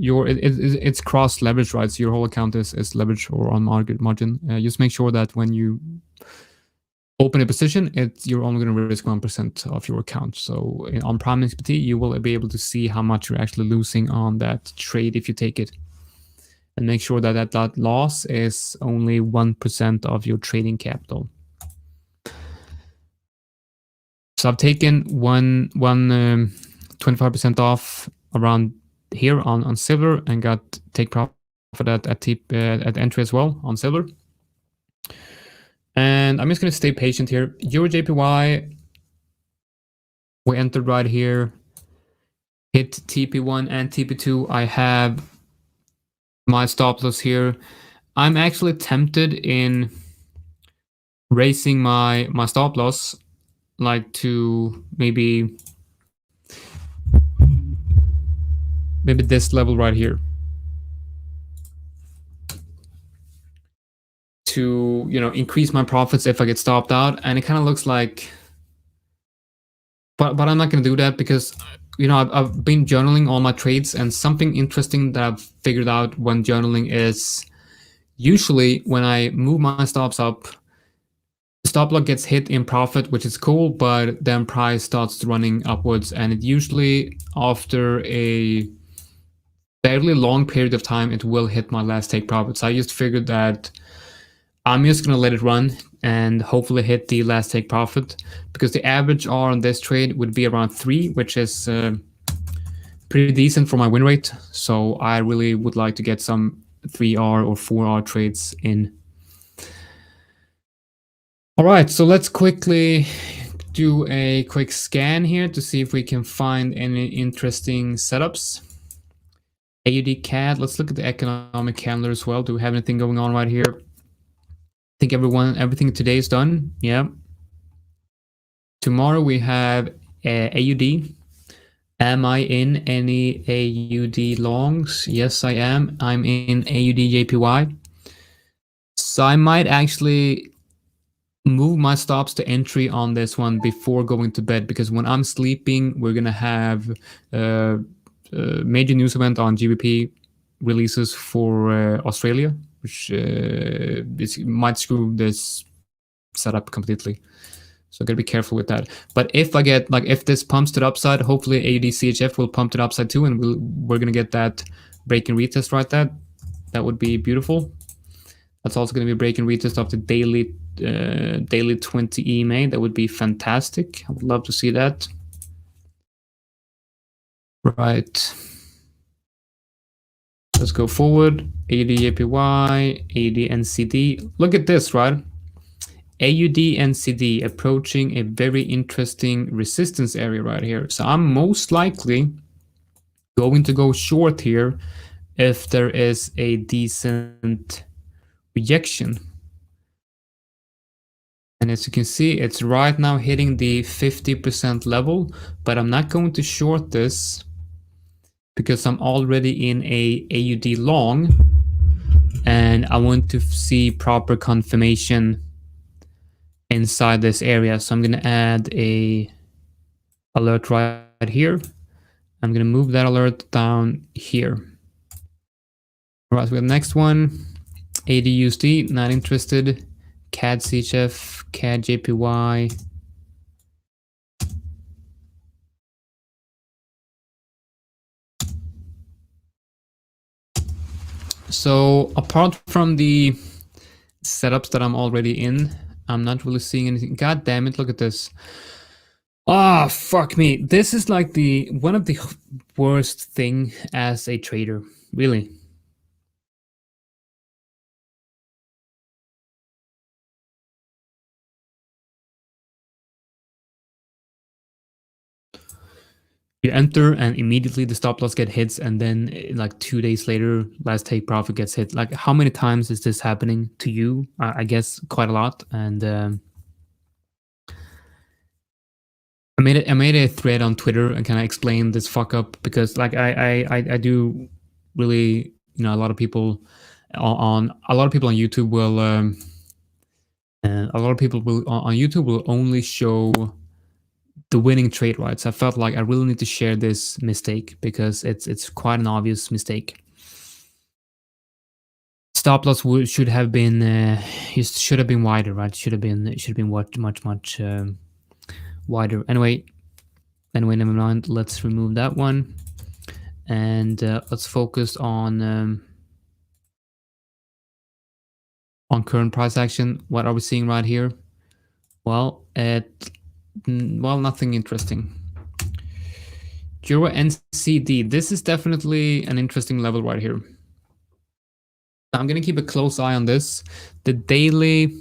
It's cross leverage, right? So your whole account is leverage or on margin. Just make sure that when you open a position, you're only going to risk 1% of your account. So on PrimeXP, you will be able to see how much you're actually losing on that trade if you take it. And make sure that that loss is only 1% of your trading capital. So I've taken 25% off around here on silver and take profit at entry as well on silver. And I'm just going to stay patient here. Euro JPY, we entered right here, hit TP1 and TP2. I have my stop loss here. I'm actually tempted in raising my stop loss, like to maybe this level right here, to increase my profits if I get stopped out. And it kind of looks like, but I'm not going to do that because I've been journaling all my trades, and something interesting that I've figured out when journaling is usually when I move my stops up, the stop loss gets hit in profit, which is cool, but then price starts running upwards, and it usually after a fairly long period of time, it will hit my last take profits. I just figured that I'm just going to let it run and hopefully hit the last take profit, because the average R on this trade would be around 3, which is pretty decent for my win rate. So I really would like to get some 3R or 4R trades in. All right, so let's quickly do a quick scan here to see if we can find any interesting setups. AUD CAD, let's look at the economic calendar as well. Do we have anything going on right here? I think everything today is done. Yeah. Tomorrow we have AUD. Am I in any AUD longs? Yes, I am. I'm in AUD JPY. So I might actually move my stops to entry on this one before going to bed, because when I'm sleeping, we're going to have major news event on GBP releases for Australia, which might screw this setup completely. So I gotta be careful with that. But if I get, like, if this pumps to the upside, hopefully AUD CHF will pump to the upside too, and we're gonna get that break and retest right there. That would be beautiful. That's also gonna be a break and retest of the daily 20 EMA. That would be fantastic. I would love to see that. Right. Let's go forward. AUD JPY, AUD NCD. Look at this, right? AUD NCD approaching a very interesting resistance area right here. So I'm most likely going to go short here if there is a decent rejection. And as you can see, it's right now hitting the 50% level, but I'm not going to short this because I'm already in a AUD long and I want to see proper confirmation inside this area. So I'm going to add a alert right here. I'm going to move that alert down here. All right, so we have the next one. ADUSD, not interested. CAD CHF, CAD JPY. So apart from the setups that I'm already in, I'm not really seeing anything. God damn it, look at this. Ah, fuck me. This is like one of the worst thing as a trader, really. You enter and immediately the stop loss get hits, and then like 2 days later, last take profit gets hit. Like, how many times is this happening to you? I guess quite a lot. And I made a thread on Twitter and kind of explained this fuck up, because like I do really, you know, a lot of people on YouTube will on YouTube will only show the winning trade, right? So I felt like I really need to share this mistake because it's quite an obvious mistake. Stop loss should have been wider, right? Should have been much wider. Anyway, never mind. Let's remove that one, and let's focus on current price action. What are we seeing right here? Well, nothing interesting. Euro NCD. This is definitely an interesting level right here. I'm going to keep a close eye on this. The daily,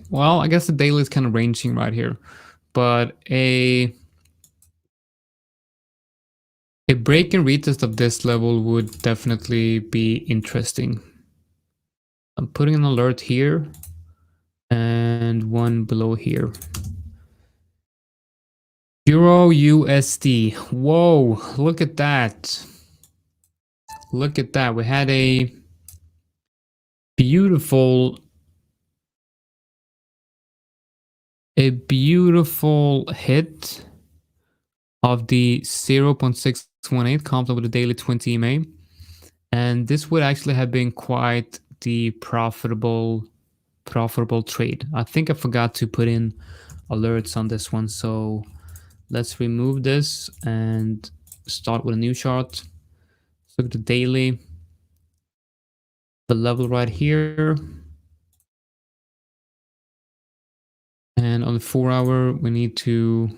well, I guess the daily is kind of ranging right here, but a break and retest of this level would definitely be interesting. I'm putting an alert here and one below here. Euro USD. Whoa, look at that. Look at that. We had a beautiful hit of the 0.618 comped with the daily 20 EMA. And this would actually have been quite the profitable trade. I think I forgot to put in alerts on this one, so let's remove this and start with a new chart. look at the daily. The level right here. And on the 4 hour, we need to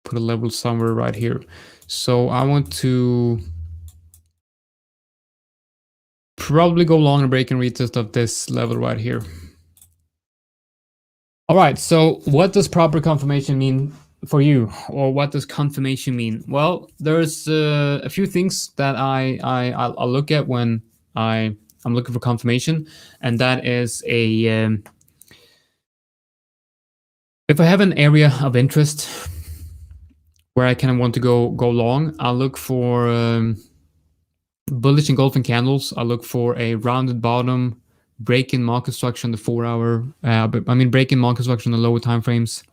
put a level somewhere right here. So I want to probably go long and break and retest of this level right here. All right, so what does proper confirmation mean for you, or what does confirmation mean? Well, there's a few things that I'll look at when I'm looking for confirmation, and that is if I have an area of interest where I kind of want to go long, I'll look for bullish engulfing candles. I'll look for a rounded bottom, break in market structure on the 4 hour. Break in market structure on the lower time frames.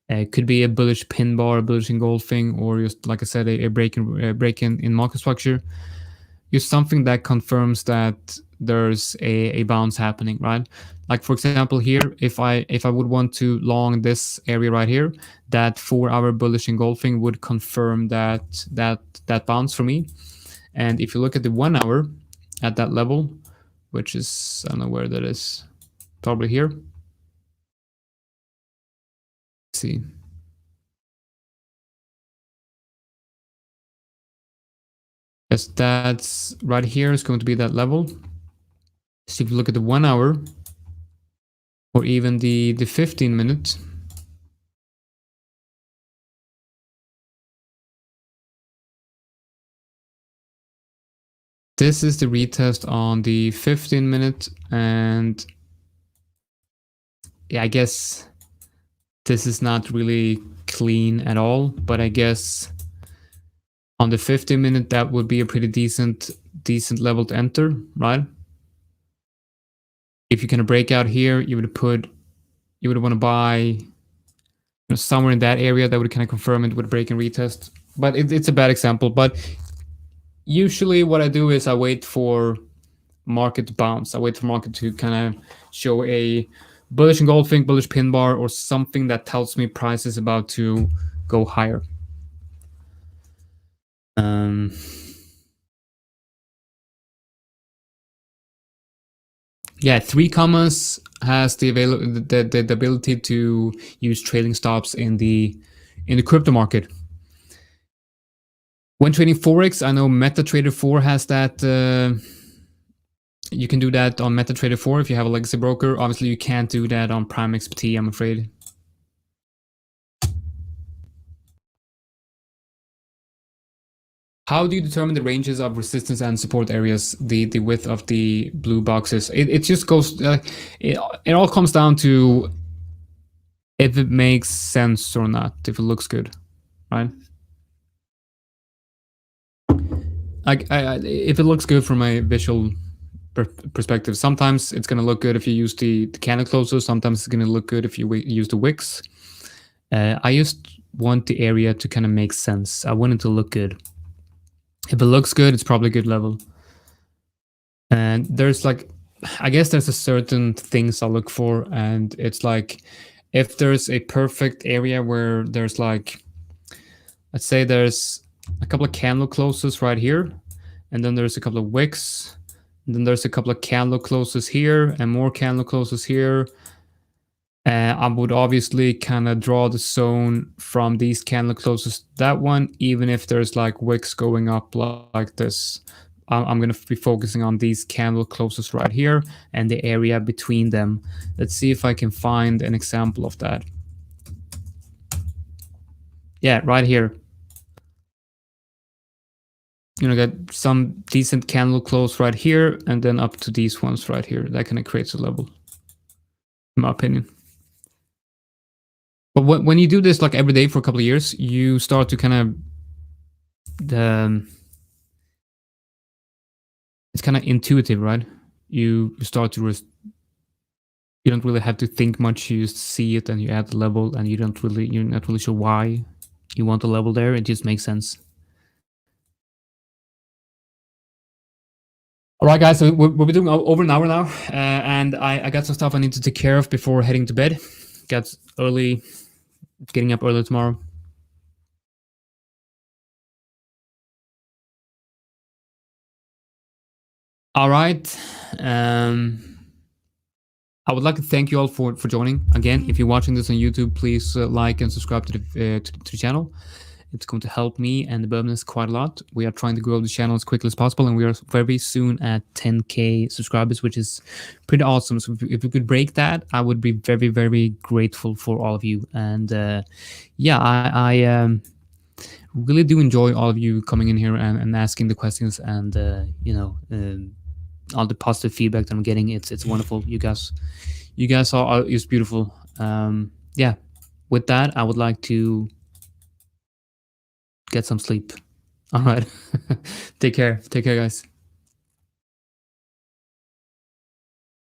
It could be a bullish pin bar, a bullish engulfing, or just like I said, a break in market structure. Just something that confirms that there's a bounce happening, right? Like for example here, if I would want to long this area right here, that 4 hour bullish engulfing would confirm that bounce for me. And if you look at the 1 hour at that level, which is, I don't know where that is, probably here. Let's see. Yes, that's right here is going to be that level. So if you look at the 1 hour, or even the 15 minute, this is the retest on the 15 minute, and yeah, I guess this is not really clean at all, but I guess on the 15 minute that would be a pretty decent level to enter, right? If you kind of break out here, you would want to buy somewhere in that area that would kind of confirm it with break and retest. But it's a bad example. But usually what I do is I wait for market to bounce. I wait for market to kind of show a bullish engulfing, bullish pin bar, or something that tells me price is about to go higher. Yeah, 3 commas has the ability to use trailing stops in the crypto market. When trading Forex, I know MetaTrader 4 has that. You can do that on MetaTrader 4 if you have a legacy broker. Obviously, you can't do that on Prime XPT, I'm afraid. How do you determine the ranges of resistance and support areas, the width of the blue boxes? It just goes, it all comes down to if it makes sense or not, if it looks good, right? If it looks good from a visual perspective, sometimes it's going to look good if you use the candle closer, sometimes it's going to look good if you use the wicks. I just want the area to kind of make sense. I want it to look good. If it looks good, it's probably a good level. And there's like, I guess there's a certain things I look for, and it's like, if there's a perfect area where there's like, let's say there's a couple of candle closes right here, and then there's a couple of wicks, and then there's a couple of candle closes here, and more candle closes here. I would obviously kind of draw the zone from these candle closes, that one, even if there's like wicks going up like this. I'm going to be focusing on these candle closes right here and the area between them. Let's see if I can find an example of that. Yeah, right here. Get some decent candle close right here, and then up to these ones right here. That kind of creates a level, in my opinion. But when you do this like every day for a couple of years, you start to kind of it's kind of intuitive, right? You start to you don't really have to think much. You just see it and you add the level, and you're not really sure why you want the level there. It just makes sense. All right, guys, so we'll be doing over an hour now, and I got some stuff I need to take care of before heading to bed. Got early. Getting up early tomorrow. All right. I would like to thank you all for joining. Again, if you're watching this on YouTube, please like and subscribe to the channel. It's going to help me and the Burbness quite a lot. We are trying to grow the channel as quickly as possible, and we are very soon at 10K subscribers, which is pretty awesome. So if we could break that, I would be very, very grateful for all of you. And yeah, I really do enjoy all of you coming in here and asking the questions, and you know, all the positive feedback that I'm getting. It's wonderful. You guys are it's beautiful. Yeah, with that, I would like to get some sleep. All right. Take care, guys.